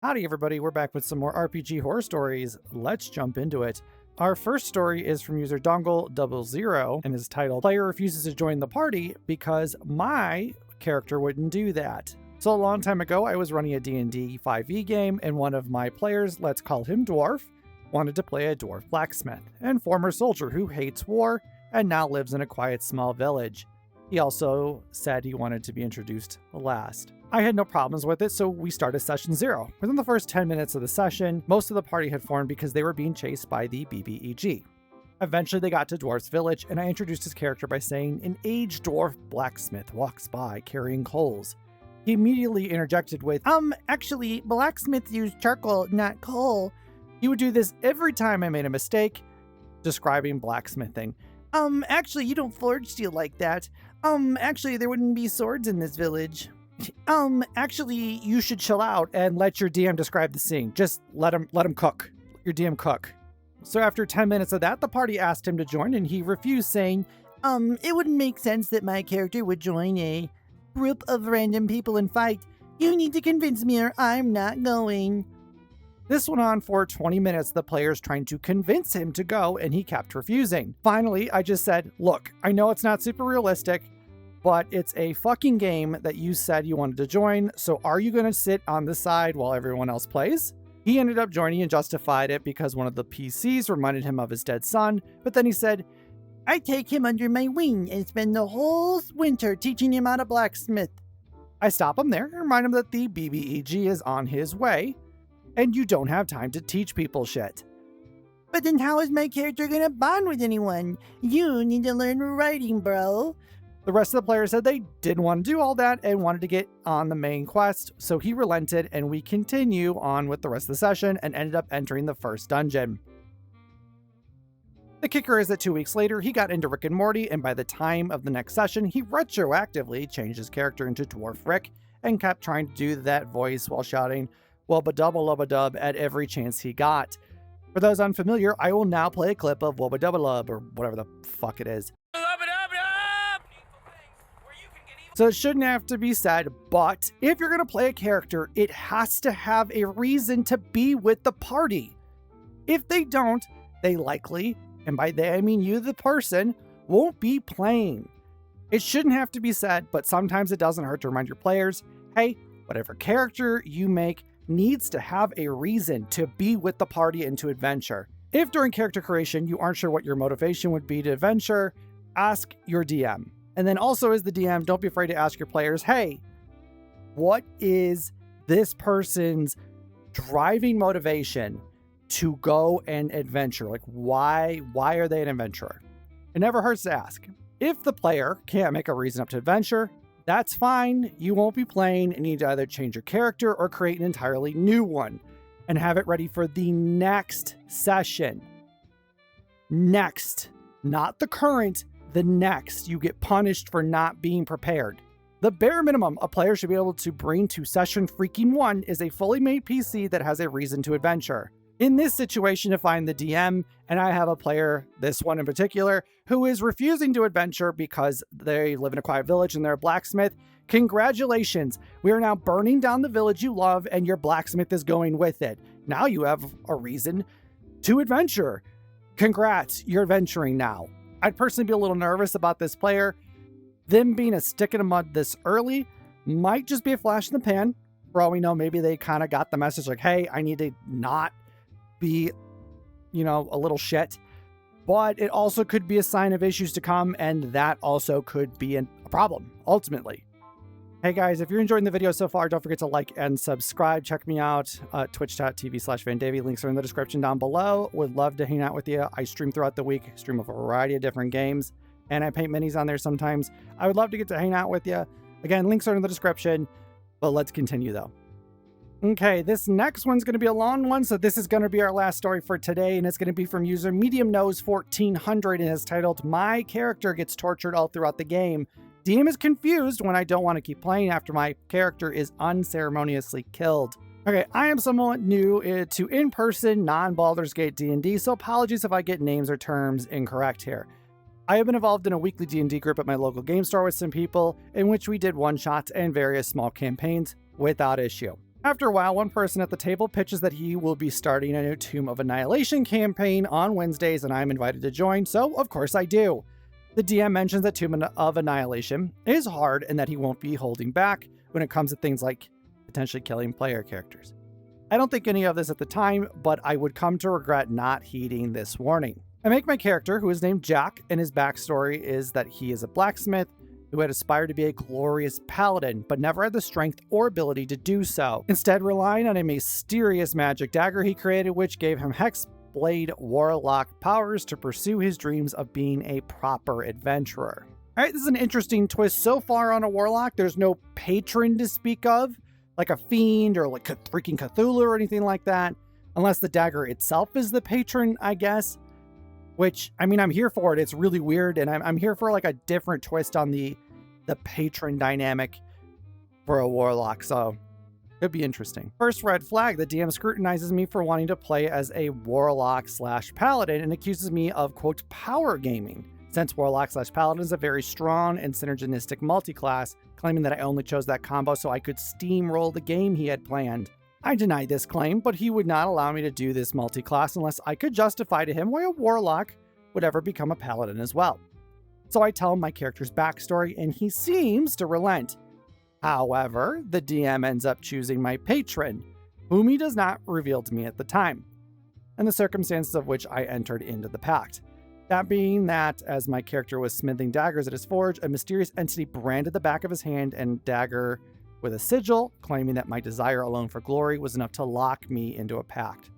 Howdy everybody, we're back with some more RPG horror stories. Let's jump into it. Our first story is from user Dongle00 and is titled Player Refuses to Join the Party because my character wouldn't do that. So a long time ago I was running a D&D 5e game and one of my players, let's call him Dwarf, wanted to play a dwarf blacksmith and former soldier who hates war and now lives in a quiet small village. He also said he wanted to be introduced last. I had no problems with it, so we started session 0. Within the first 10 minutes of the session, most of the party had formed because they were being chased by the BBEG. Eventually they got to Dwarf's village, and I introduced his character by saying, "An aged dwarf blacksmith walks by carrying coals." He immediately interjected with, actually, blacksmiths use charcoal, not coal. He would do this every time I made a mistake, describing blacksmithing. Actually, you don't forge steel like that. Actually, there wouldn't be swords in this village. Actually, you should chill out and let your DM describe the scene. Just let him cook. Let your DM cook. So after 10 minutes of that, the party asked him to join and he refused, saying, it wouldn't make sense that my character would join a group of random people and fight. You need to convince me or I'm not going. This went on for 20 minutes, the players trying to convince him to go, and he kept refusing. Finally, I just said, look, I know it's not super realistic, but it's a fucking game that you said you wanted to join, so are you going to sit on the side while everyone else plays? He ended up joining and justified it because one of the PCs reminded him of his dead son, but then he said, I take him under my wing and spend the whole winter teaching him how to blacksmith. I stop him there and remind him that the BBEG is on his way, and you don't have time to teach people shit. But then how is my character going to bond with anyone? You need to learn writing, bro. The rest of the players said they didn't want to do all that and wanted to get on the main quest, so he relented and we continue on with the rest of the session and ended up entering the first dungeon. The kicker is that 2 weeks later, he got into Rick and Morty, and by the time of the next session, he retroactively changed his character into Dwarf Rick and kept trying to do that voice while shouting, wubba-dubba-lubba-dub at every chance he got. For those unfamiliar, I will now play a clip of wubba-dubba-lub, or whatever the fuck it is. So it shouldn't have to be said, but if you're going to play a character, it has to have a reason to be with the party. If they don't, they likely, and by they I mean you the person, won't be playing. It shouldn't have to be said, but sometimes it doesn't hurt to remind your players, hey, whatever character you make needs to have a reason to be with the party and to adventure. If during character creation you aren't sure what your motivation would be to adventure, ask your DM. And then also as the DM, don't be afraid to ask your players, hey, what is this person's driving motivation to go and adventure? Like, why are they an adventurer? It never hurts to ask. If the player can't make a reason up to adventure, that's fine. You won't be playing and need to either change your character or create an entirely new one and have it ready for the next session. Next, not the current, the next. You get punished for not being prepared. The bare minimum a player should be able to bring to session freaking 1 is a fully made PC that has a reason to adventure. In this situation, if I'm the DM and I have a player, this one in particular, who is refusing to adventure because they live in a quiet village and they're a blacksmith, congratulations. We are now burning down the village you love and your blacksmith is going with it. Now you have a reason to adventure. Congrats, you're adventuring now. I'd personally be a little nervous about this player. Them being a stick in the mud this early might just be a flash in the pan. For all we know, maybe they kind of got the message like, hey, I need to not be, a little shit. But it also could be a sign of issues to come, and that also could be a problem, ultimately. Hey guys, if you're enjoying the video so far, don't forget to like and subscribe. Check me out at twitch.tv/vandavy. Links are in the description down below. Would love to hang out with you. I stream throughout the week, stream a variety of different games, and I paint minis on there sometimes. I would love to get to hang out with you. Again, links are in the description, but let's continue though. Okay, this next one's going to be a long one, so this is going to be our last story for today, and it's going to be from user MediumNose1400, and it's titled, My Character Gets Tortured All Throughout the Game. DM is confused when I don't want to keep playing after my character is unceremoniously killed. Okay, I am somewhat new to in-person, non-Baldur's Gate D&D, so apologies if I get names or terms incorrect here. I have been involved in a weekly D&D group at my local game store with some people, in which we did one-shots and various small campaigns without issue. After a while, one person at the table pitches that he will be starting a new Tomb of Annihilation campaign on Wednesdays, and I'm invited to join, so of course I do. The DM mentions that Tomb of Annihilation is hard and that he won't be holding back when it comes to things like potentially killing player characters. I don't think any of this at the time, but I would come to regret not heeding this warning. I make my character, who is named Jack, and his backstory is that he is a blacksmith who had aspired to be a glorious paladin, but never had the strength or ability to do so, instead relying on a mysterious magic dagger he created, which gave him Hexblade Warlock powers to pursue his dreams of being a proper adventurer. All right, this is an interesting twist so far on a warlock. There's no patron to speak of, like a fiend or like freaking Cthulhu or anything like that, unless the dagger itself is the patron, I guess. Which, I mean, I'm here for it. It's really weird, and I'm here for like a different twist on the patron dynamic for a warlock, so it'd be interesting. First red flag, the DM scrutinizes me for wanting to play as a warlock/paladin and accuses me of, quote, power gaming, since warlock/paladin is a very strong and synergistic multi-class, claiming that I only chose that combo so I could steamroll the game he had planned. I denied this claim, but he would not allow me to do this multi-class unless I could justify to him why a warlock would ever become a paladin as well. So I tell him my character's backstory, and he seems to relent. However, the DM ends up choosing my patron, whom he does not reveal to me at the time, and the circumstances of which I entered into the pact. That being that, as my character was smithing daggers at his forge, a mysterious entity branded the back of his hand and dagger with a sigil, claiming that my desire alone for glory was enough to lock me into a pact,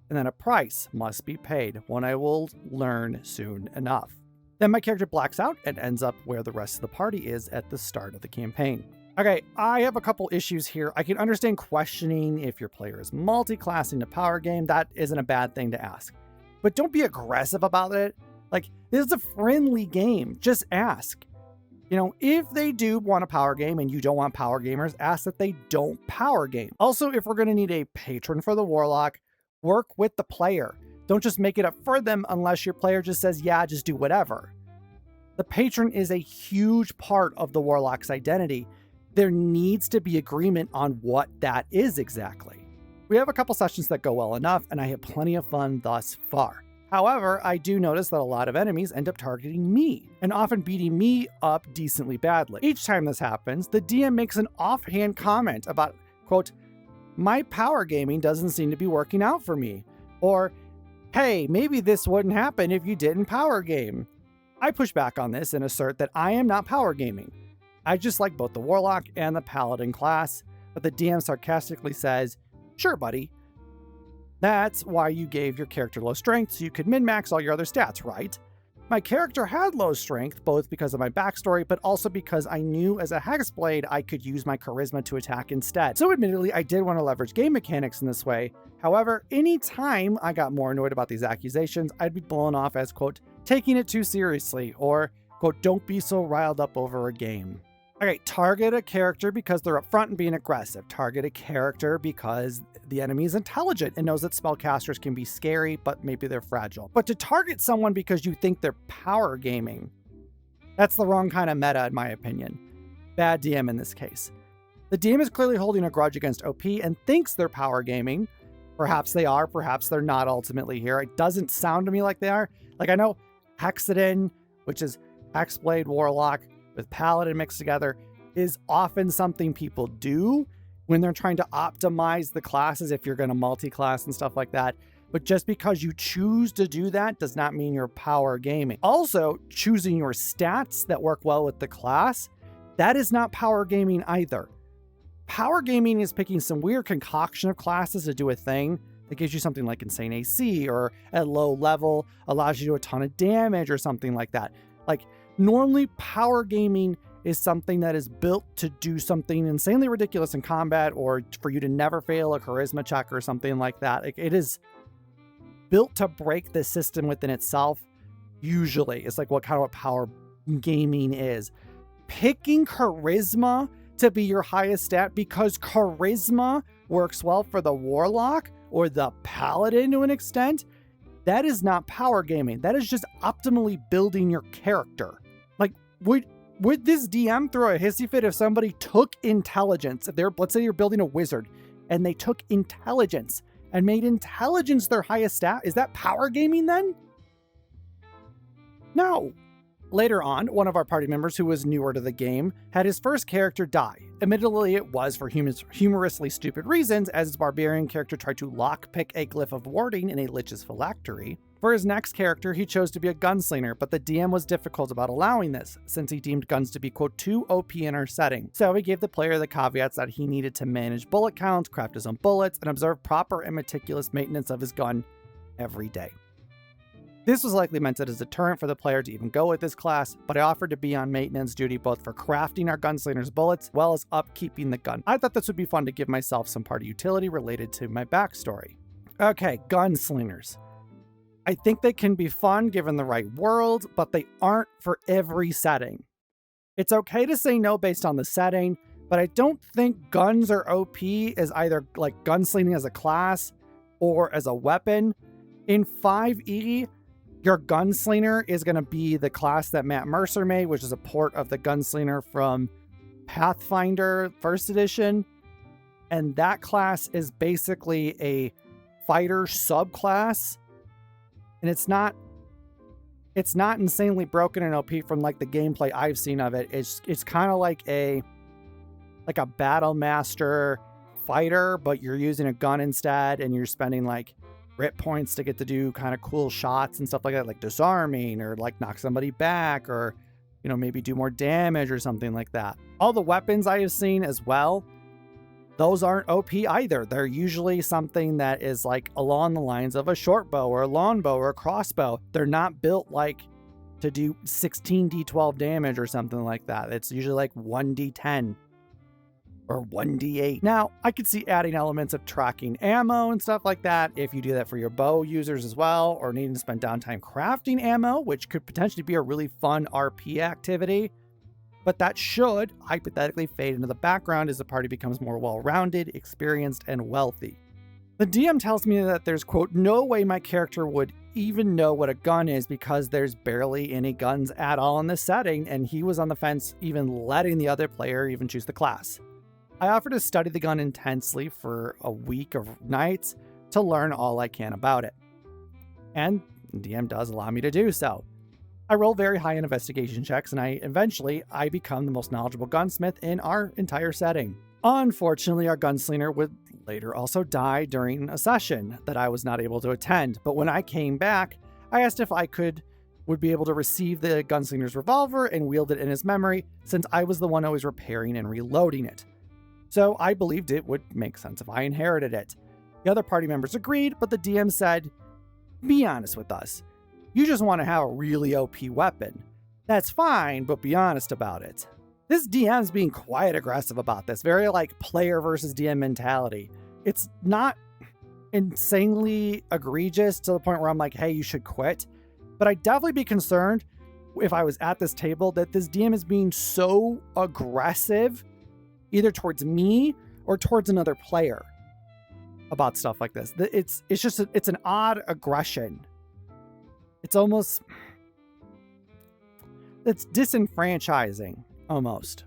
and that a price must be paid, one I will learn soon enough. Then my character blacks out and ends up where the rest of the party is at the start of the campaign. Okay, I have a couple issues here. I can understand questioning if your player is multi-classing to power game. That isn't a bad thing to ask. But don't be aggressive about it. Like, this is a friendly game. Just ask. You know, if they do want a power game and you don't want power gamers, ask that they don't power game. Also, if we're going to need a patron for the warlock, work with the player. Don't just make it up for them unless your player just says, yeah, just do whatever. The patron is a huge part of the warlock's identity. There needs to be agreement on what that is exactly. We have a couple sessions that go well enough, and I have plenty of fun thus far. However, I do notice that a lot of enemies end up targeting me, and often beating me up decently badly. Each time this happens, the DM makes an offhand comment about, quote, my power gaming doesn't seem to be working out for me, or, hey, maybe this wouldn't happen if you didn't power game. I push back on this and assert that I am not power gaming. I just like both the warlock and the paladin class, but the DM sarcastically says, sure, buddy. That's why you gave your character low strength so you could min-max all your other stats, right? My character had low strength, both because of my backstory, but also because I knew as a Hexblade I could use my charisma to attack instead. So admittedly, I did want to leverage game mechanics in this way. However, anytime I got more annoyed about these accusations, I'd be blown off as, quote, taking it too seriously, or, quote, don't be so riled up over a game. Okay, target a character because they're upfront and being aggressive. Target a character because the enemy is intelligent and knows that spellcasters can be scary, but maybe they're fragile. But to target someone because you think they're power gaming, that's the wrong kind of meta in my opinion. Bad DM in this case. The DM is clearly holding a grudge against OP and thinks they're power gaming. Perhaps they are, perhaps they're not ultimately here. It doesn't sound to me like they are. Like, I know Hexadin, which is Hexblade Warlock with Paladin mixed together, is often something people do when they're trying to optimize the classes if you're going to multi-class and stuff like that. But just because you choose to do that does not mean you're power gaming. Also, choosing your stats that work well with the class, that is not power gaming either. Power gaming is picking some weird concoction of classes to do a thing that gives you something like insane AC, or at low level allows you to do a ton of damage or something like that. Like, normally power gaming is something that is built to do something insanely ridiculous in combat, or for you to never fail a charisma check or something like that. Like, it is built to break the system within itself. Usually it's like what power gaming is. Picking charisma to be your highest stat because charisma works well for the warlock or the paladin to an extent, that is not power gaming. That is just optimally building your character. Like, would this DM throw a hissy fit if somebody took intelligence? If they're, let's say you're building a wizard and they took intelligence and made intelligence their highest stat. Is that power gaming then? No. Later on, one of our party members who was newer to the game had his first character die. Admittedly, it was for humorously stupid reasons, as his barbarian character tried to lockpick a glyph of warding in a lich's phylactery. For his next character, he chose to be a gunslinger, but the DM was difficult about allowing this, since he deemed guns to be, quote, too OP in our setting. So he gave the player the caveats that he needed to manage bullet counts, craft his own bullets, and observe proper and meticulous maintenance of his gun every day. This was likely meant as a deterrent for the player to even go with this class, but I offered to be on maintenance duty both for crafting our gunslinger's bullets, as well as upkeeping the gun. I thought this would be fun to give myself some party utility related to my backstory. Okay, gunslingers. I think they can be fun given the right world, but they aren't for every setting. It's okay to say no based on the setting, but I don't think guns are OP as either like gunslinging as a class or as a weapon. In 5e, your gunslinger is going to be the class that Matt Mercer made, which is a port of the gunslinger from Pathfinder 1st edition. And that class is basically a fighter subclass. And it's not insanely broken and OP from like the gameplay I've seen of it. It's kind of like a battle master fighter, but you're using a gun instead, and you're spending like grit points to get to do kind of cool shots and stuff like that, like disarming or like knock somebody back, or, you know, maybe do more damage or something like that. All the weapons I have seen as well, those aren't OP either. They're usually something that is like along the lines of a short bow or a long bow or a crossbow. They're not built like to do 16d12 damage or something like that. It's usually like 1d10 or 1d8. Now, I could see adding elements of tracking ammo and stuff like that if you do that for your bow users as well, or needing to spend downtime crafting ammo, which could potentially be a really fun RP activity. But that should hypothetically fade into the background as the party becomes more well-rounded, experienced, and wealthy. The DM tells me that there's, quote, no way my character would even know what a gun is because there's barely any guns at all in this setting, and he was on the fence even letting the other player even choose the class. I offer to study the gun intensely for a week of nights to learn all I can about it. And DM does allow me to do so. I roll very high in investigation checks, and eventually I become the most knowledgeable gunsmith in our entire setting. Unfortunately, our gunslinger would later also die during a session that I was not able to attend, but when I came back, I asked if I would be able to receive the gunslinger's revolver and wield it in his memory, since I was the one always repairing and reloading it. So I believed it would make sense if I inherited it. The other party members agreed, but the DM said, be honest with us. You just want to have a really OP weapon. That's fine, but be honest about it. This DM's being quite aggressive about this, very like player versus DM mentality. It's not insanely egregious to the point where I'm like, hey, you should quit. But I'd definitely be concerned if I was at this table that this DM is being so aggressive either towards me or towards another player about stuff like this. It's an odd aggression. It's disenfranchising, almost.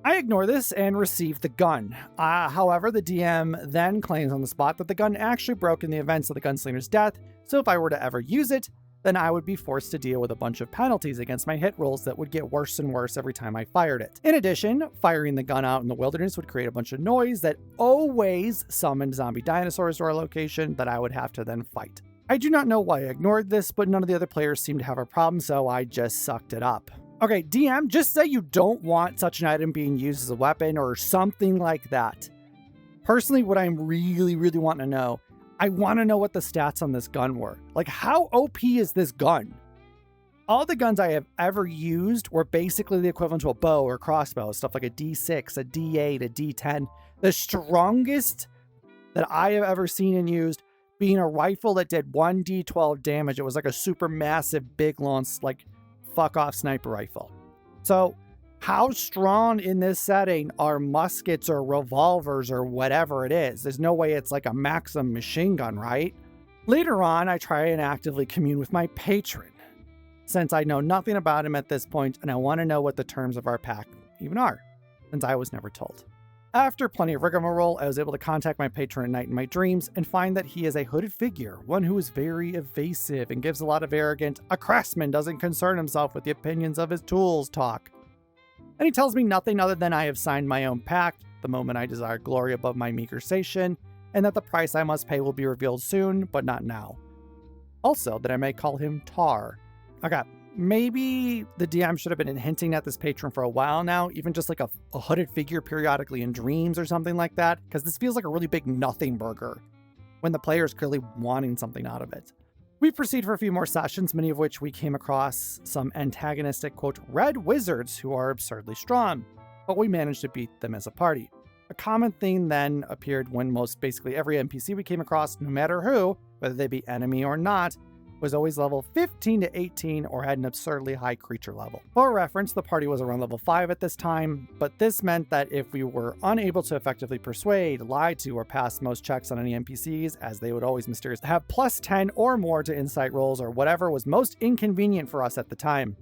I ignore this and receive the gun. However, the DM then claims on the spot that the gun actually broke in the events of the gunslinger's death, so if I were to ever use it, then I would be forced to deal with a bunch of penalties against my hit rolls that would get worse and worse every time I fired it. In addition, firing the gun out in the wilderness would create a bunch of noise that always summoned zombie dinosaurs to our location that I would have to then fight. I do not know why I ignored this, but none of the other players seemed to have a problem, so I just sucked it up. Okay, DM, just say you don't want such an item being used as a weapon or something like that. Personally, what I'm really wanting to know, I want to know what the stats on this gun were. Like, how OP is this gun? All the guns I have ever used were basically the equivalent to a bow or crossbow, stuff like a D6, a D8, a D10. The strongest that I have ever seen and used being a rifle that did 1d12 damage. It was like a super massive, big, long, like, fuck-off sniper rifle. So, how strong in this setting are muskets or revolvers or whatever it is? There's no way it's like a Maxim machine gun, right? Later on, I try and actively commune with my patron, since I know nothing about him at this point and I want to know what the terms of our pact even are, since I was never told. After plenty of rigmarole, I was able to contact my patron at night in my dreams and find that he is a hooded figure, one who is very evasive and gives a lot of arrogant, "a craftsman doesn't concern himself with the opinions of his tools" talk. And he tells me nothing other than I have signed my own pact the moment I desire glory above my meager station, and that the price I must pay will be revealed soon, but not now. Also, that I may call him Tar. Okay, maybe the DM should have been hinting at this patron for a while now, even just like a hooded figure periodically in dreams or something like that, because this feels like a really big nothing burger, when the player is clearly wanting something out of it. We proceed for a few more sessions, many of which we came across some antagonistic, quote, red wizards who are absurdly strong, but we managed to beat them as a party. A common theme then appeared when most basically every NPC we came across, no matter who, whether they be enemy or not, was always level 15 to 18 or had an absurdly high creature level. For reference, the party was around level 5 at this time, but this meant that if we were unable to effectively persuade, lie to, or pass most checks on any NPCs, as they would always mysteriously have plus 10 or more to insight rolls or whatever was most inconvenient for us at the time.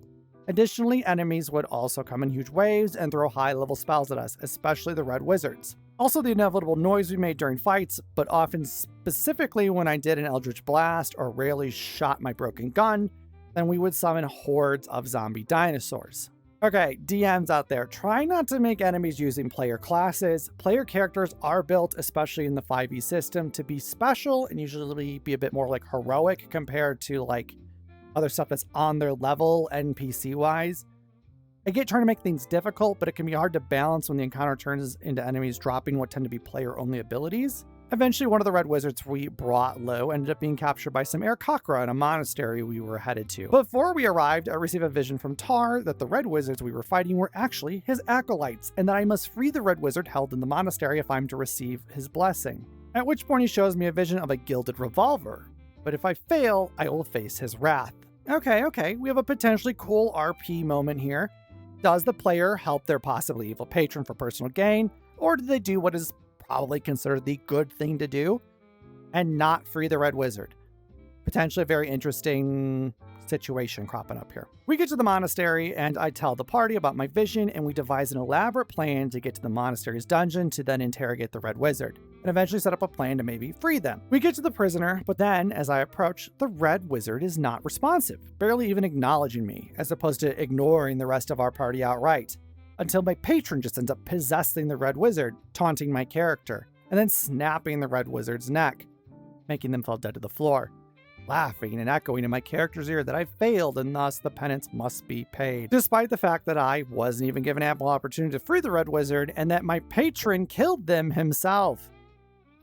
Additionally, enemies would also come in huge waves and throw high-level spells at us, especially the red wizards. Also, the inevitable noise we made during fights, but often specifically when I did an eldritch blast or rarely shot my broken gun, then we would summon hordes of zombie dinosaurs. Okay, DMs out there, try not to make enemies using player classes. Player characters are built, especially in the 5e system, to be special and usually be a bit more like heroic compared to like other stuff that's on their level NPC-wise. I get trying to make things difficult, but it can be hard to balance when the encounter turns into enemies dropping what tend to be player-only abilities. Eventually, one of the red wizards we brought low ended up being captured by some Aarakocra in a monastery we were headed to. Before we arrived, I received a vision from Tar that the red wizards we were fighting were actually his acolytes, and that I must free the red wizard held in the monastery if I'm to receive his blessing. At which point he shows me a vision of a gilded revolver, but if I fail, I will face his wrath. Okay, we have a potentially cool RP moment here. Does the player help their possibly evil patron for personal gain, or do they do what is probably considered the good thing to do and not free the red wizard? Potentially a very interesting situation cropping up here. We get to the monastery and I tell the party about my vision, and we devise an elaborate plan to get to the monastery's dungeon to then interrogate the red wizard and eventually set up a plan to maybe free them. We get to the prisoner, but then as I approach, the red wizard is not responsive, barely even acknowledging me, as opposed to ignoring the rest of our party outright, until my patron just ends up possessing the red wizard, taunting my character, and then snapping the red wizard's neck, making them fall dead to the floor, laughing and echoing in my character's ear that I failed and thus the penance must be paid, despite the fact that I wasn't even given ample opportunity to free the red wizard and that my patron killed them himself.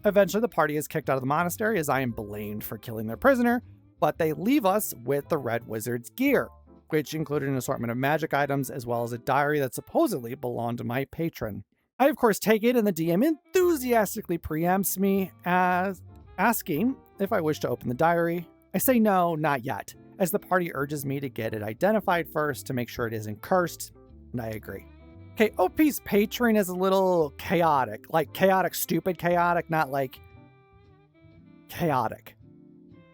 Eventually, the party is kicked out of the monastery as I am blamed for killing their prisoner, but they leave us with the red wizard's gear, which included an assortment of magic items as well as a diary that supposedly belonged to my patron. I of course take it, and the DM enthusiastically preempts me as asking if I wish to open the diary. I say no, not yet, as the party urges me to get it identified first to make sure it isn't cursed, and I agree. Okay, OP's patron is a little chaotic, like chaotic, stupid chaotic, not like chaotic.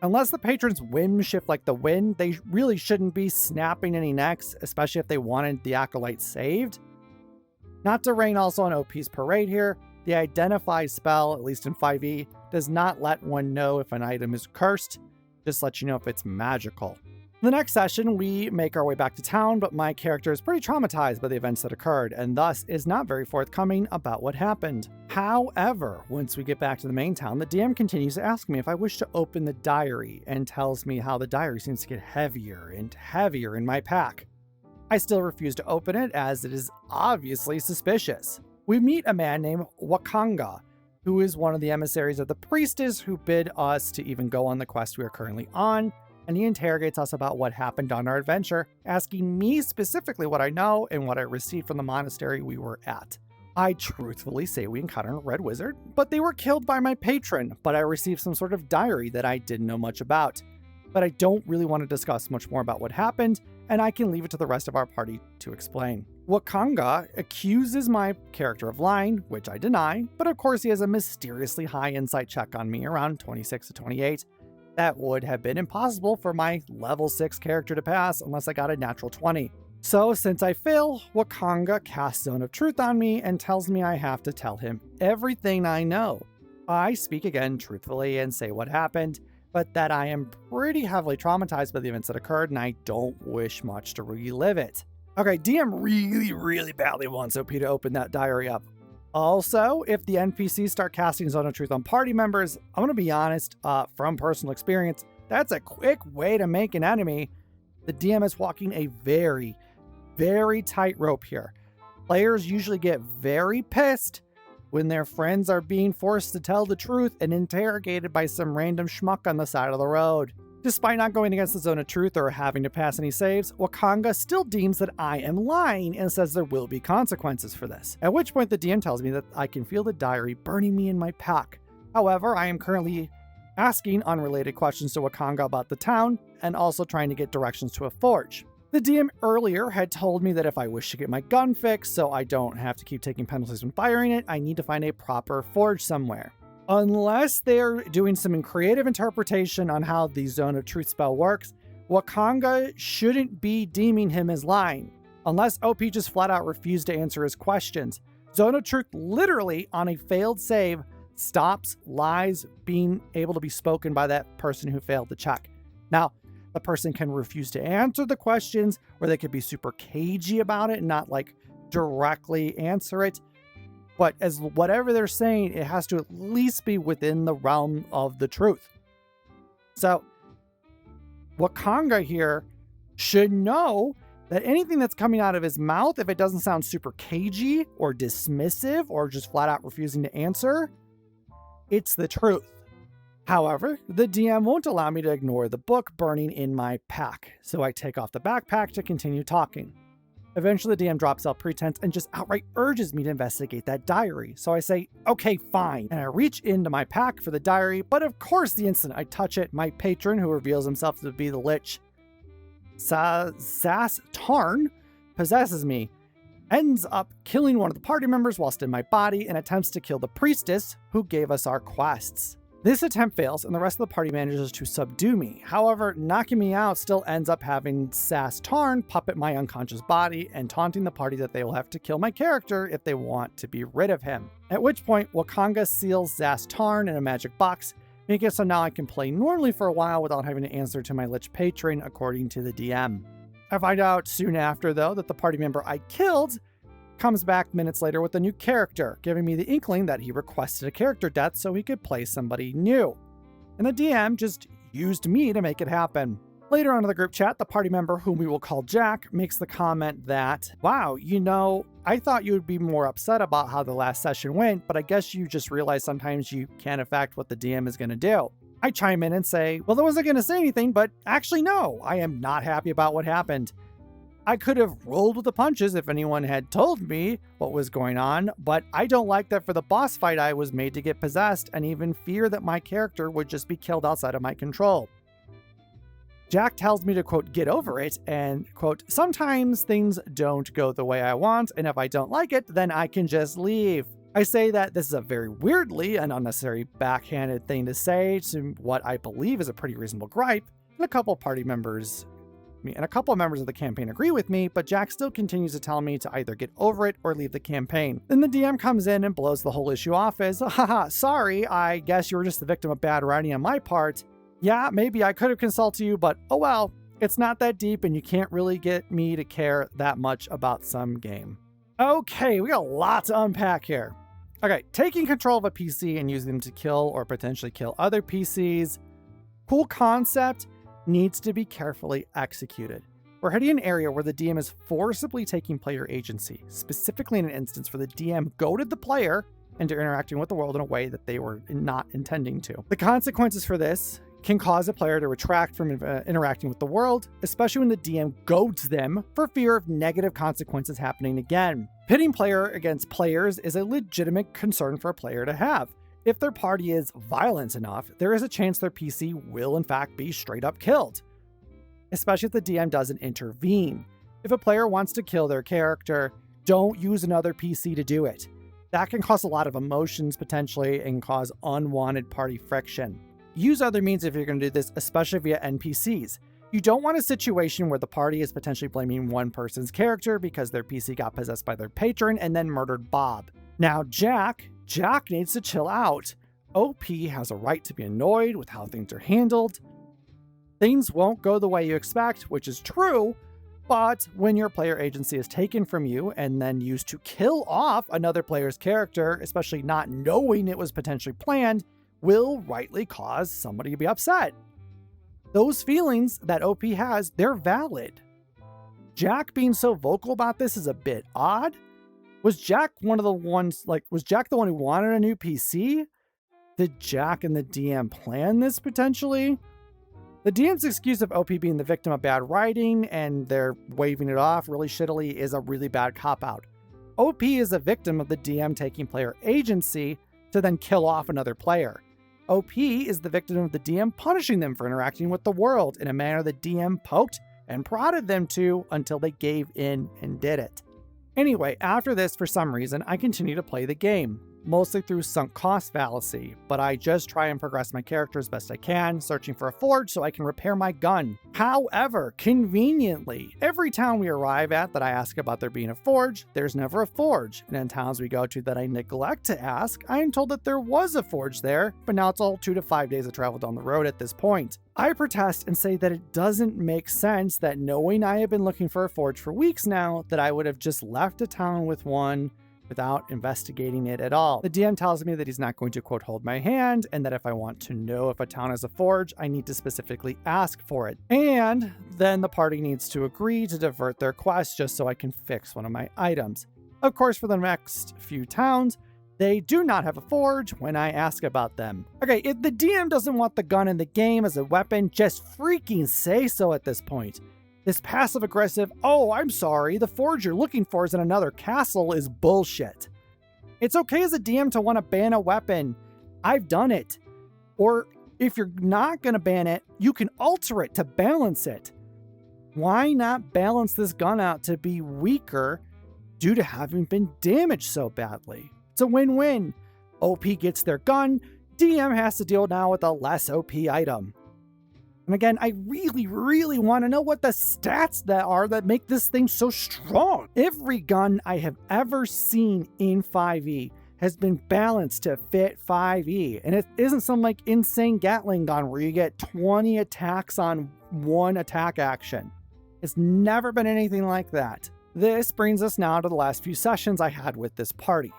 Unless the patron's whims shift like the wind, they really shouldn't be snapping any necks, especially if they wanted the acolyte saved. Not to rain also on OP's parade here, the identify spell, at least in 5e, does not let one know if an item is cursed, just lets you know if it's magical. In the next session, we make our way back to town, but my character is pretty traumatized by the events that occurred, and thus is not very forthcoming about what happened. However, once we get back to the main town, the DM continues to ask me if I wish to open the diary, and tells me how the diary seems to get heavier and heavier in my pack. I still refuse to open it, as it is obviously suspicious. We meet a man named Wakanga, who is one of the emissaries of the priestess who bid us to even go on the quest we are currently on, and he interrogates us about what happened on our adventure, asking me specifically what I know and what I received from the monastery we were at. I truthfully say we encountered a red wizard, but they were killed by my patron, but I received some sort of diary that I didn't know much about. But I don't really want to discuss much more about what happened, and I can leave it to the rest of our party to explain. Wakanga accuses my character of lying, which I deny, but of course he has a mysteriously high insight check on me, around 26 to 28. That would have been impossible for my level 6 character to pass unless I got a natural 20. So since I fail, Wakanga casts Zone of Truth on me and tells me I have to tell him everything I know. I speak again truthfully and say what happened, but that I am pretty heavily traumatized by the events that occurred and I don't wish much to relive it. Okay, DM really badly wants OP to open that diary up. Also, if the NPCs start casting Zone of Truth on party members, I'm gonna be honest, from personal experience, that's a quick way to make an enemy. The DM is walking a very tight rope here. Players usually get very pissed when their friends are being forced to tell the truth and interrogated by some random schmuck on the side of the road. Despite not going against the Zone of Truth or having to pass any saves, Wakanga still deems that I am lying and says there will be consequences for this. At which point the DM tells me that I can feel the diary burning me in my pack. However, I am currently asking unrelated questions to Wakanga about the town and also trying to get directions to a forge. The DM earlier had told me that if I wish to get my gun fixed so I don't have to keep taking penalties when firing it, I need to find a proper forge somewhere. Unless they're doing some creative interpretation on how the Zone of Truth spell works, Wakanga shouldn't be deeming him as lying, unless OP just flat out refused to answer his questions. Zone of Truth literally, on a failed save, stops lies being able to be spoken by that person who failed the check. Now, the person can refuse to answer the questions, or they could be super cagey about it and not directly answer it. But as whatever they're saying, it has to at least be within the realm of the truth. So Wakanga here should know that anything that's coming out of his mouth, if it doesn't sound super cagey or dismissive or just flat out refusing to answer, it's the truth. However, the DM won't allow me to ignore the book burning in my pack, so I take off the backpack to continue talking. Eventually, the DM drops out pretense and just outright urges me to investigate that diary, so I say, okay, fine, and I reach into my pack for the diary, but of course the instant I touch it, my patron, who reveals himself to be the Lich Zas Tarn, possesses me, ends up killing one of the party members whilst in my body, and attempts to kill the priestess who gave us our quests. This attempt fails, and the rest of the party manages to subdue me. However, knocking me out still ends up having Zas Tarn puppet my unconscious body and taunting the party that they will have to kill my character if they want to be rid of him. At which point, Wakanga seals Zas Tarn in a magic box, making it so now I can play normally for a while without having to answer to my Lich patron, according to the DM. I find out soon after, though, that the party member I killed comes back minutes later with a new character, giving me the inkling that he requested a character death so he could play somebody new. And the DM just used me to make it happen. Later on in the group chat, the party member, whom we will call Jack, makes the comment that, wow, I thought you would be more upset about how the last session went, but I guess you just realize sometimes you can't affect what the DM is going to do. I chime in and say, well, I wasn't going to say anything, but actually no, I am not happy about what happened. I could have rolled with the punches if anyone had told me what was going on, but I don't like that for the boss fight I was made to get possessed and even fear that my character would just be killed outside of my control. Jack tells me to, quote, get over it, and, quote, sometimes things don't go the way I want, and if I don't like it, then I can just leave. I say that this is a very weirdly and unnecessary backhanded thing to say to what I believe is a pretty reasonable gripe, and a couple members of the campaign agree with me, but Jack still continues to tell me to either get over it or leave the campaign. Then the DM comes in and blows the whole issue off as, haha, sorry, I guess you were just the victim of bad writing on my part. Yeah, maybe I could have consulted you, but oh well, it's not that deep and you can't really get me to care that much about some game. Okay, we got a lot to unpack here. Okay, taking control of a PC and using them to kill or potentially kill other PCs. Cool concept. Needs to be carefully executed. We're heading an area where the DM is forcibly taking player agency, specifically in an instance where the DM goaded the player into interacting with the world in a way that they were not intending to. The consequences for this can cause a player to retract from interacting with the world, especially when the DM goads them for fear of negative consequences happening again. Pitting player against players is a legitimate concern for a player to have. If their party is violent enough, there is a chance their PC will in fact be straight up killed, especially if the DM doesn't intervene. If a player wants to kill their character, don't use another PC to do it. That can cause a lot of emotions potentially and cause unwanted party friction. Use other means if you're going to do this, especially via NPCs. You don't want a situation where the party is potentially blaming one person's character because their PC got possessed by their patron and then murdered Bob. Now Jack needs to chill out. OP has a right to be annoyed with how things are handled. Things won't go the way you expect, which is true, but when your player agency is taken from you and then used to kill off another player's character, especially not knowing it was potentially planned, will rightly cause somebody to be upset. Those feelings that OP has, they're valid. Jack being so vocal about this is a bit odd. Was Jack the one who wanted a new PC? Did Jack and the DM plan this potentially? The DM's excuse of OP being the victim of bad writing and they're waving it off really shittily is a really bad cop-out. OP is a victim of the DM taking player agency to then kill off another player. OP is the victim of the DM punishing them for interacting with the world in a manner the DM poked and prodded them to until they gave in and did it. Anyway, after this, for some reason, I continue to play the game, mostly through sunk cost fallacy, but I just try and progress my character as best I can, searching for a forge so I can repair my gun. However, conveniently, every town we arrive at that I ask about there being a forge, there's never a forge. And in towns we go to that I neglect to ask, I am told that there was a forge there, but now it's all 2 to 5 days of travel down the road at this point. I protest and say that it doesn't make sense that knowing I have been looking for a forge for weeks now, that I would have just left a town with one without investigating it at all. The DM tells me that he's not going to, quote, hold my hand, and that if I want to know if a town has a forge, I need to specifically ask for it. And then the party needs to agree to divert their quest just so I can fix one of my items. Of course, for the next few towns, they do not have a forge when I ask about them. Okay, if the DM doesn't want the gun in the game as a weapon, just freaking say so at this point. This passive-aggressive, oh, I'm sorry, the forge you're looking for is in another castle is bullshit. It's okay as a DM to want to ban a weapon. I've done it. Or if you're not going to ban it, you can alter it to balance it. Why not balance this gun out to be weaker due to having been damaged so badly? It's a win-win. OP gets their gun, DM has to deal now with a less OP item. And again, I really want to know what the stats that are that make this thing so strong. Every gun I have ever seen in 5e has been balanced to fit 5e. And it isn't some like insane Gatling gun where you get 20 attacks on one attack action. It's never been anything like that. This brings us now to the last few sessions I had with this party.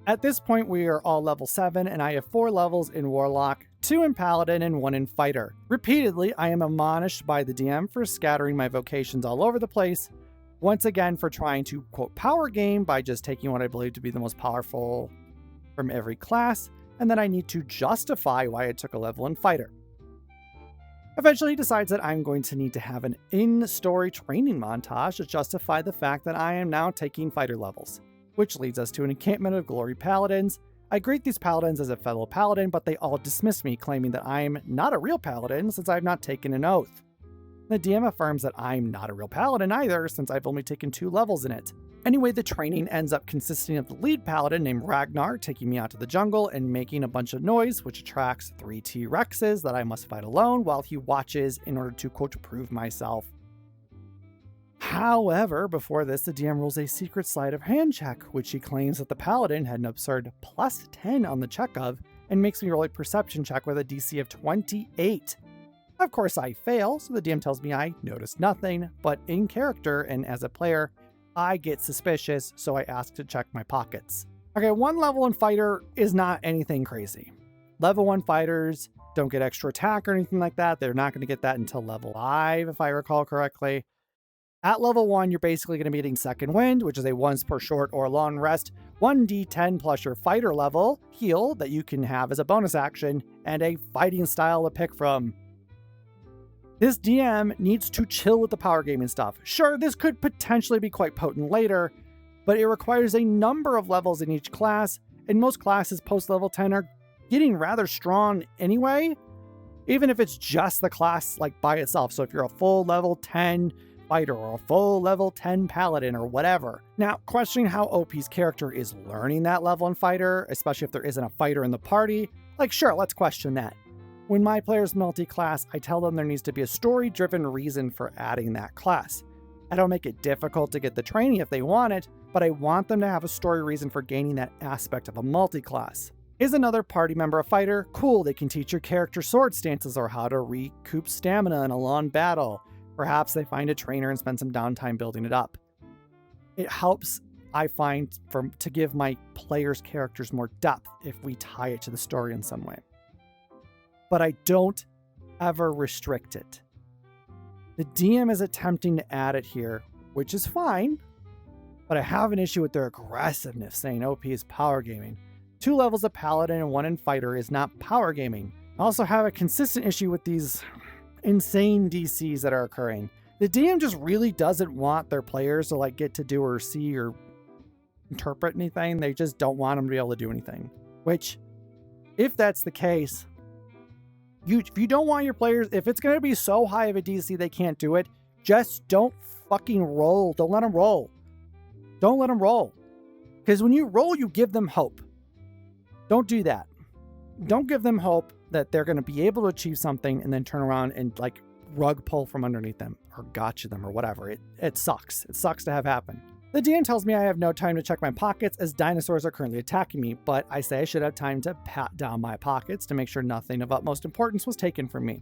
At this point, we are all level 7, and I have 4 levels in Warlock, 2 in Paladin, and 1 in Fighter. Repeatedly, I am admonished by the DM for scattering my vocations all over the place, once again for trying to, quote, power game by just taking what I believe to be the most powerful from every class, and then I need to justify why I took a level in Fighter. Eventually, he decides that I'm going to need to have an in-story training montage to justify the fact that I am now taking Fighter levels, which leads us to an encampment of Glory Paladins. I greet these Paladins as a fellow Paladin, but they all dismiss me, claiming that I'm not a real Paladin since I've not taken an oath. The DM affirms that I'm not a real Paladin either, since I've only taken 2 levels in it. Anyway, the training ends up consisting of the lead Paladin named Ragnar taking me out to the jungle and making a bunch of noise, which attracts 3 T-Rexes that I must fight alone while he watches in order to, quote, prove myself. However, before this, the DM rolls a secret sleight of hand check, which he claims that the Paladin had an absurd +10 on the check of, and makes me roll a perception check with a DC of 28. Of course, I fail, so the DM tells me I noticed nothing, but in character and as a player, I get suspicious, so I ask to check my pockets. Okay, 1 level in Fighter is not anything crazy. Level 1 fighters don't get extra attack or anything like that. They're not going to get that until level 5, if I recall correctly. At level 1, you're basically going to be getting Second Wind, which is a once per short or long rest, 1d10 plus your fighter level heal that you can have as a bonus action, and a fighting style to pick from. This DM needs to chill with the power gaming stuff. Sure, this could potentially be quite potent later, but it requires a number of levels in each class, and most classes post level 10 are getting rather strong anyway, even if it's just the class like by itself. So if you're a full level 10 fighter or a full level 10 paladin or whatever. Now, questioning how OP's character is learning that level in fighter, especially if there isn't a fighter in the party, like sure, let's question that. When my players multi-class, I tell them there needs to be a story-driven reason for adding that class. I don't make it difficult to get the training if they want it, but I want them to have a story reason for gaining that aspect of a multi-class. Is another party member a fighter? Cool, they can teach your character sword stances or how to recoup stamina in a long battle. Perhaps they find a trainer and spend some downtime building it up. It helps, I find, to give my players' characters more depth if we tie it to the story in some way. But I don't ever restrict it. The DM is attempting to add it here, which is fine, but I have an issue with their aggressiveness, saying OP is power gaming. 2 levels of Paladin and 1 in Fighter is not power gaming. I also have a consistent issue with these insane DCs that are occurring. The DM just really doesn't want their players to get to do or see or interpret anything. They just don't want them to be able to do anything. Which, if that's the case, if you don't want your players, if it's going to be so high of a DC they can't do it, just don't fucking roll. Don't let them roll. Don't let them roll. Because when you roll, you give them hope. Don't do that. Don't give them hope that they're going to be able to achieve something and then turn around and rug pull from underneath them or gotcha them or whatever. It sucks. It sucks to have happen. The DM tells me I have no time to check my pockets as dinosaurs are currently attacking me, but I say I should have time to pat down my pockets to make sure nothing of utmost importance was taken from me.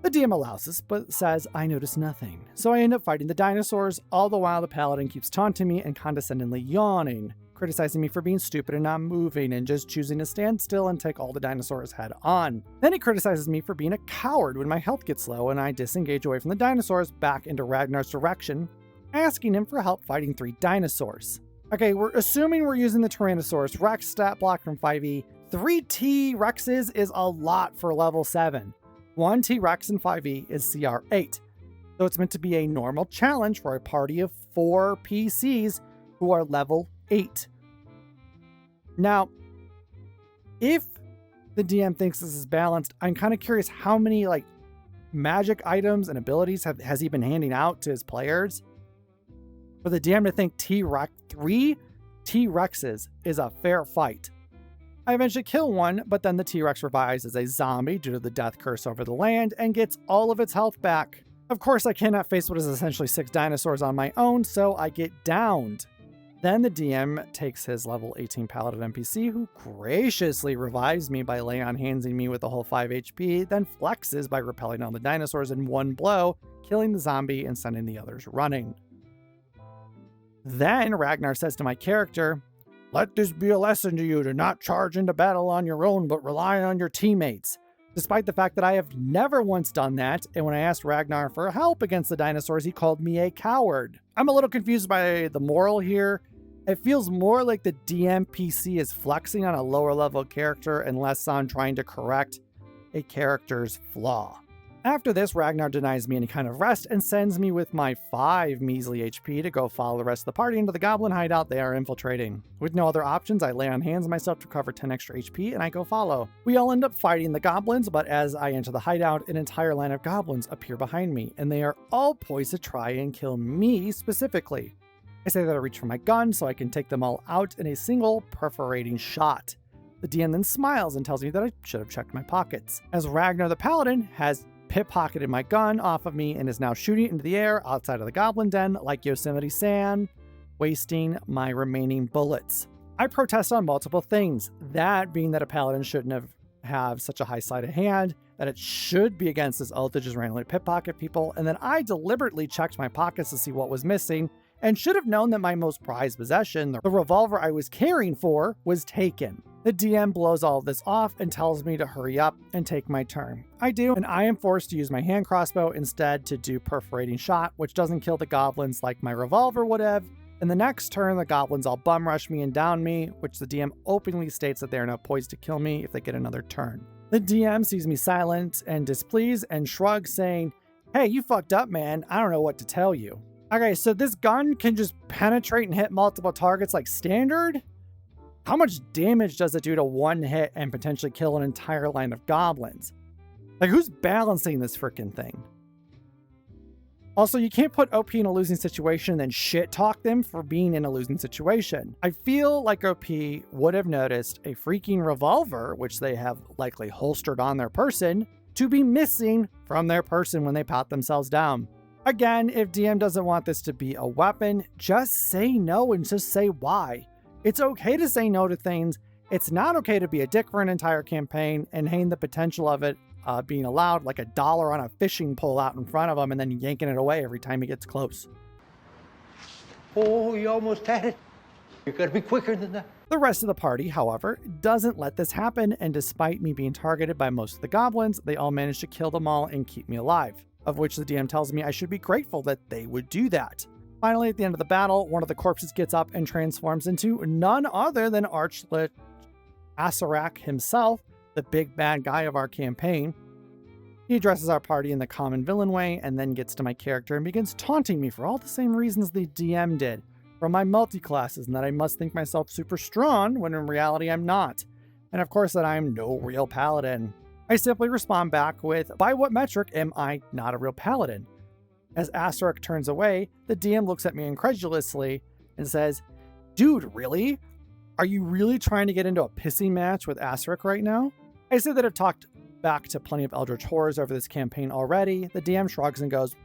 The DM allows this, but says I notice nothing. So I end up fighting the dinosaurs, all the while the paladin keeps taunting me and condescendingly yawning, criticizing me for being stupid and not moving and just choosing to stand still and take all the dinosaurs head on. Then he criticizes me for being a coward when my health gets low and I disengage away from the dinosaurs back into Ragnar's direction, asking him for help fighting 3 dinosaurs. Okay, we're assuming we're using the Tyrannosaurus Rex stat block from 5e. 3 T-Rexes is a lot for level 7. 1 T-Rex in 5e is CR 8. So it's meant to be a normal challenge for a party of 4 PCs who are level 8. Now, if the DM thinks this is balanced, I'm kind of curious how many magic items and abilities has he been handing out to his players? For the DM to think 3 T-Rexes is a fair fight. I eventually kill one, but then the T-Rex revives as a zombie due to the death curse over the land and gets all of its health back. Of course, I cannot face what is essentially 6 dinosaurs on my own, so I get downed. Then the DM takes his level 18 Paladin NPC, who graciously revives me by laying on handsing me with a whole 5 HP, then flexes by repelling all the dinosaurs in one blow, killing the zombie and sending the others running. Then Ragnar says to my character, "Let this be a lesson to you to not charge into battle on your own, but rely on your teammates." Despite the fact that I have never once done that, and when I asked Ragnar for help against the dinosaurs, he called me a coward. I'm a little confused by the moral here. It feels more like the DM PC is flexing on a lower level character and less on trying to correct a character's flaw. After this, Ragnar denies me any kind of rest and sends me with my 5 measly HP to go follow the rest of the party into the goblin hideout they are infiltrating. With no other options, I lay on hands myself to recover 10 extra HP and I go follow. We all end up fighting the goblins, but as I enter the hideout, an entire line of goblins appear behind me, and they are all poised to try and kill me specifically. I say that I reach for my gun so I can take them all out in a single perforating shot. The DM then smiles and tells me that I should have checked my pockets, as Ragnar the Paladin has pickpocketed my gun off of me and is now shooting it into the air outside of the goblin den like Yosemite Sam, wasting my remaining bullets. I protest on multiple things, that being that a paladin shouldn't have such a high sleight of hand, that it should be against his oath to just randomly pickpocket people, and then I deliberately checked my pockets to see what was missing and should have known that my most prized possession, the revolver I was carrying for, was taken. The DM blows all of this off and tells me to hurry up and take my turn. I do, and I am forced to use my hand crossbow instead to do perforating shot, which doesn't kill the goblins like my revolver would have. In the next turn, the goblins all bum rush me and down me, which the DM openly states that they are now poised to kill me if they get another turn. The DM sees me silent and displeased and shrugs, saying, "Hey, you fucked up, man. I don't know what to tell you." Okay, so this gun can just penetrate and hit multiple targets like standard? How much damage does it do to one hit and potentially kill an entire line of goblins? Like, who's balancing this freaking thing? Also, you can't put OP in a losing situation and then shit talk them for being in a losing situation. I feel like OP would have noticed a freaking revolver, which they have likely holstered on their person, to be missing from their person when they pat themselves down. Again, if DM doesn't want this to be a weapon, just say no and just say why. It's okay to say no to things. It's not okay to be a dick for an entire campaign and hang the potential of it being allowed, like $1 on a fishing pole out in front of him and then yanking it away every time he gets close. Oh, you almost had it. You gotta be quicker than that. The rest of the party, however, doesn't let this happen, and despite me being targeted by most of the goblins, they all manage to kill them all and keep me alive, of which the DM tells me I should be grateful that they would do that. Finally, at the end of the battle, one of the corpses gets up and transforms into none other than Archlet Acerak himself, the big bad guy of our campaign. He addresses our party in the common villain way and then gets to my character and begins taunting me for all the same reasons the DM did, from my multi-classes and that I must think myself super strong when in reality I'm not, and of course that I'm no real paladin. I simply respond back with, by what metric am I not a real paladin? As Acerak turns away, the DM looks at me incredulously and says, dude, really? Are you really trying to get into a pissing match with Acerak right now? I say that I've talked back to plenty of Eldritch Horrors over this campaign already. The DM shrugs and goes,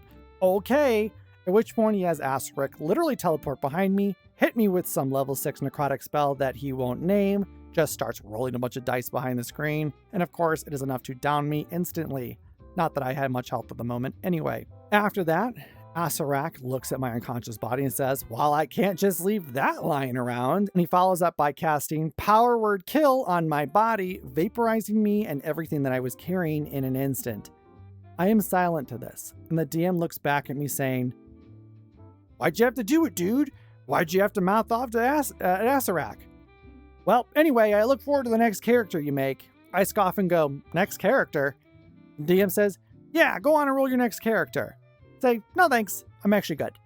okay, at which point he has Acerak literally teleport behind me, hit me with some level 6 necrotic spell that he won't name, just starts rolling a bunch of dice behind the screen, and of course it is enough to down me instantly. Not that I had much health at the moment anyway. After that, Acerak looks at my unconscious body and says, well, I can't just leave that lying around. And he follows up by casting Power Word Kill on my body, vaporizing me and everything that I was carrying in an instant. I am silent to this, and the DM looks back at me saying, why'd you have to do it, dude? Why'd you have to mouth off to Acerak? Well, anyway, I look forward to the next character you make. I scoff and go, next character? DM says, yeah, go on and roll your next character. Say, no thanks, I'm actually good.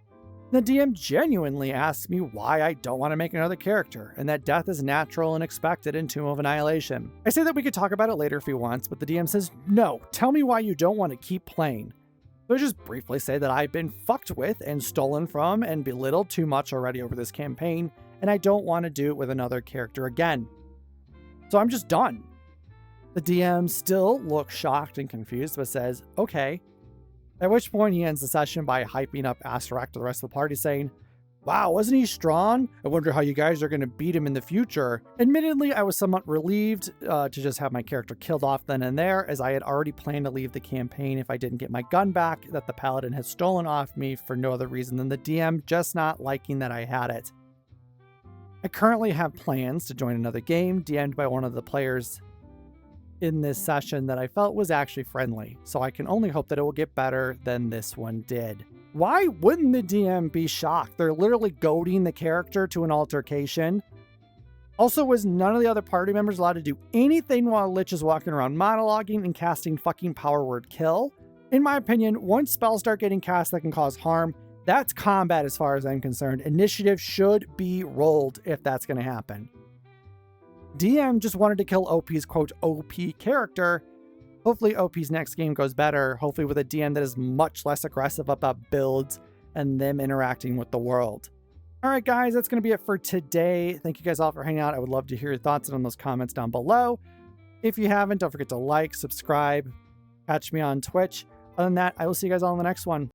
The DM genuinely asks me why I don't want to make another character, and that death is natural and expected in Tomb of Annihilation. I say that we could talk about it later if he wants, but the DM says, no, tell me why you don't want to keep playing. So I just briefly say that I've been fucked with and stolen from and belittled too much already over this campaign, and I don't want to do it with another character again. So I'm just done. The DM still looks shocked and confused, but says, okay. At which point he ends the session by hyping up Acerak to the rest of the party, saying, wow, wasn't he strong? I wonder how you guys are going to beat him in the future. Admittedly, I was somewhat relieved to just have my character killed off then and there, as I had already planned to leave the campaign if I didn't get my gun back that the paladin had stolen off me for no other reason than the DM just not liking that I had it. I currently have plans to join another game DM'd by one of the players in this session that I felt was actually friendly, so I can only hope that it will get better than this one did. Why wouldn't the DM be shocked? They're literally goading the character to an altercation. Also, was none of the other party members allowed to do anything while Lich is walking around monologuing and casting fucking Power Word Kill? In my opinion, once spells start getting cast that can cause harm, that's combat as far as I'm concerned. Initiative should be rolled if that's going to happen. DM just wanted to kill OP's quote OP character. Hopefully OP's next game goes better, hopefully with a DM that is much less aggressive about builds and them interacting with the world. All right, guys, that's going to be it for today. Thank you guys all for hanging out. I would love to hear your thoughts on those comments down below. If you haven't, don't forget to like, subscribe, catch me on Twitch. Other than that, I will see you guys all in the next one.